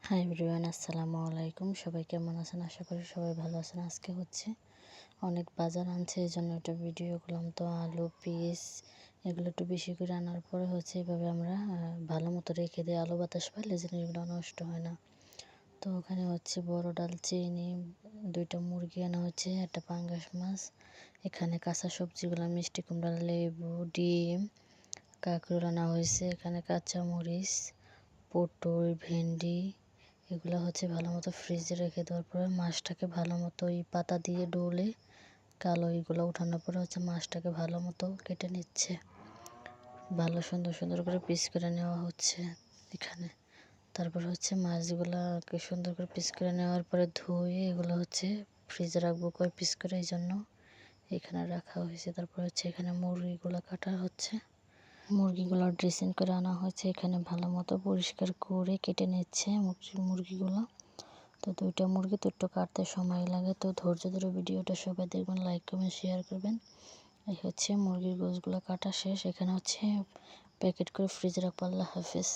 Hi everyone, আসসালামু আলাইকুম। সবাই কেমন আছেন? আশা করি সবাই ভালো আছেন। আজকে অনেক বাজার আনছে, এই জন্য একটা ভিডিও করলাম। তো আলু, পিস এগুলো একটু বেশি করে আনার পরে এভাবে আমরা ভালো মতো রেখে দিই। আলু বাতাস পাইলে যেন এগুলো নষ্ট হয় না। তো ওখানে বড় ডালচিনি, 2টা মুরগি আনা হচ্ছে, একটা পাঙ্গাস মাছ। এখানে কাঁচা সবজিগুলো মিষ্টি কুমড়া, লেবু, ডিম, কাঁকরোল আনা হয়েছে। এখানে কাঁচামরিচ, পটল, ভেন্ডি এগুলো ভালো মতো ফ্রিজে রেখে দেওয়ার পরে মাছটাকে ভালো মতো ওই পাতা দিয়ে ডলে কালো এইগুলো উঠানোর পরে মাছটাকে ভালো মতো কেটে নিচ্ছে। ভালো সুন্দর সুন্দর করে পিস করে নেওয়া হচ্ছে এখানে। তারপর মাছগুলোকে সুন্দর করে পিস করে নেওয়ার পরে ধুয়ে এগুলো ফ্রিজে রাখবো কয় পিস করে, এই জন্য এখানে রাখা হয়েছে। তারপর এখানে মুরগিগুলো কাটা হচ্ছে। মুরগিগুলো ড্রেসিং করে আনা হয়েছে। এখানে ভালো মতো পরিষ্কার করে কেটে নিচ্ছে মুরগিগুলো। তো 2টা মুরগি তো একটু কাটতে সময় লাগে। তো ধৈর্য ধরে ভিডিওটা সবাই দেখবেন, লাইক কমেন্ট শেয়ার করবেন। এই মুরগির গোশগুলো কাটা শেষ। এখানে প্যাকেট করে ফ্রিজে রাখবো। আল্লাহ হাফেজ।